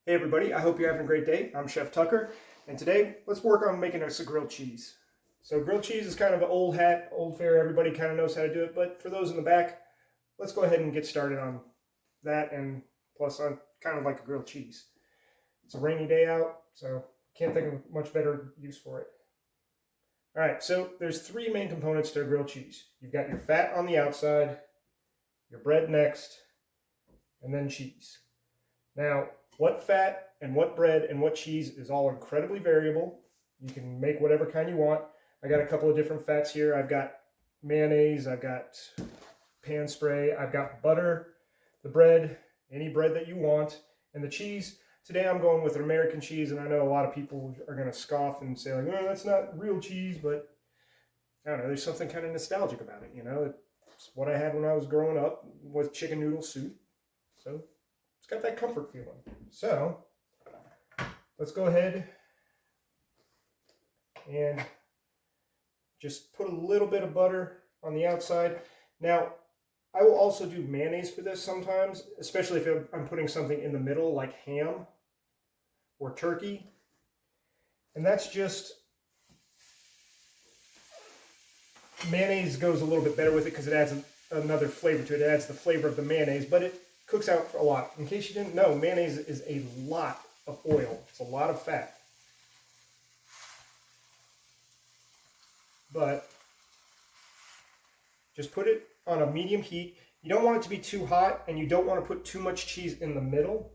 Hey everybody, I hope you're having a great day. I'm Chef Tucker, and today let's work on making us a grilled cheese. So grilled cheese is kind of an old hat, old fare, everybody kind of knows how to do it, but for those in the back, let's go ahead and get started on that and plus on kind of like a grilled cheese. It's a rainy day out, so can't think of much better use for it. All right, so there's three main components to a grilled cheese. You've got your fat on the outside, your bread next, and then cheese. Now, what fat and what bread and what cheese is all incredibly variable. You can make whatever kind you want. I got a couple of different fats here. I've got mayonnaise, I've got pan spray, I've got butter, the bread, any bread that you want, and the cheese. Today I'm going with an American cheese, and I know a lot of people are going to scoff and say, like, oh, that's not real cheese, but I don't know, there's something kind of nostalgic about it, you know? It's what I had when I was growing up with chicken noodle soup. So it's got that comfort feeling. So let's go ahead and just put a little bit of butter on the outside. Now, I will also do mayonnaise for this sometimes, especially if I'm putting something in the middle like ham or turkey. And that's just, mayonnaise goes a little bit better with it because it adds another flavor to it. It adds the flavor of the mayonnaise, but it cooks out a lot. In case you didn't know, mayonnaise is a lot of oil. It's a lot of fat. But just put it on a medium heat. You don't want it to be too hot, and you don't want to put too much cheese in the middle,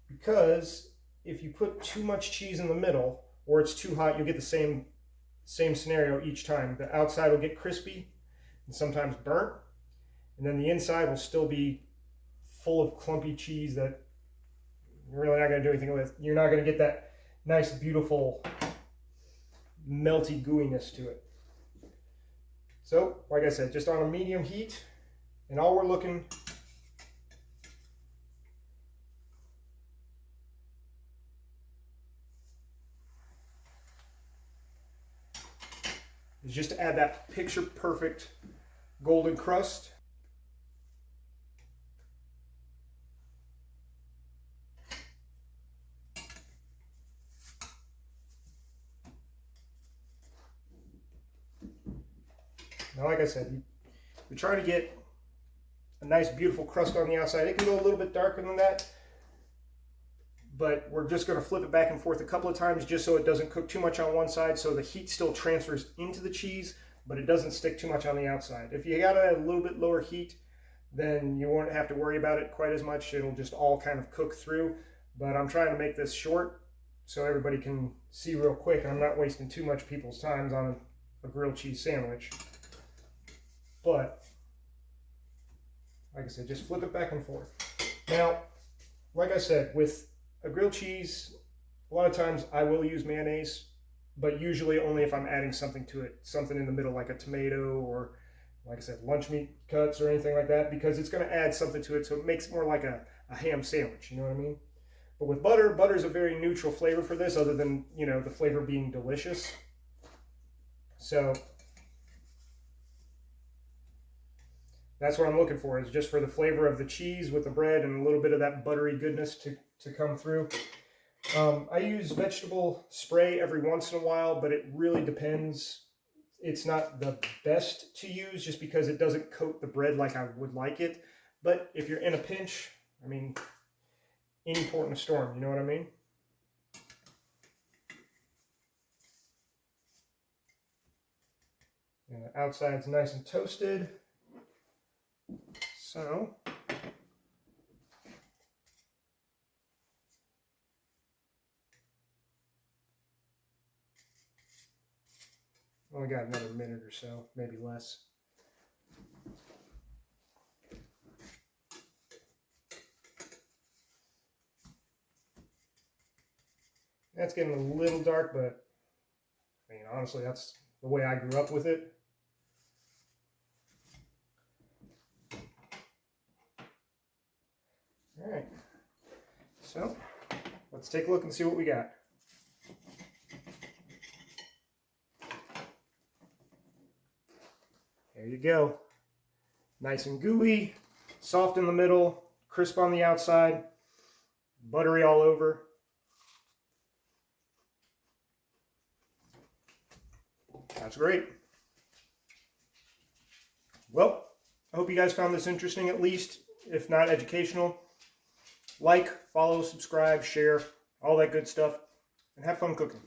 because if you put too much cheese in the middle or it's too hot, you'll get the same scenario each time. The outside will get crispy and sometimes burnt, and then the inside will still be full of clumpy cheese that you're really not going to do anything with. You're not going to get that nice, beautiful, melty gooiness to it. So, like I said, just on a medium heat, and all we're looking is just to add that picture perfect golden crust. Now, like I said, you're trying to get a nice, beautiful crust on the outside. It can go a little bit darker than that, but we're just going to flip it back and forth a couple of times just so it doesn't cook too much on one side, so the heat still transfers into the cheese, but it doesn't stick too much on the outside. If you got a little bit lower heat, then you won't have to worry about it quite as much. It'll just all kind of cook through. But I'm trying to make this short so everybody can see real quick, and I'm not wasting too much people's time on a grilled cheese sandwich. But like I said, just flip it back and forth. Now, like I said, with a grilled cheese, a lot of times I will use mayonnaise, but usually only if I'm adding something to it, something in the middle like a tomato or, like I said, lunch meat cuts or anything like that, because it's going to add something to it so it makes it more like a ham sandwich, you know what I mean? But with butter is a very neutral flavor for this, other than, you know, the flavor being delicious. So that's what I'm looking for, is just for the flavor of the cheese with the bread and a little bit of that buttery goodness to come through. I use vegetable spray every once in a while, but it really depends. It's not the best to use just because it doesn't coat the bread like I would like it. But if you're in a pinch, I mean, any port in a storm, you know what I mean? And the outside's nice and toasted. So only got another minute or so, maybe less. That's getting a little dark, but I mean, honestly, that's the way I grew up with it. All right, so let's take a look and see what we got. There you go. Nice and gooey, soft in the middle, crisp on the outside. buttery all over. That's great. Well, I hope you guys found this interesting, at least, if not educational. Like, follow, subscribe, share, all that good stuff, and have fun cooking.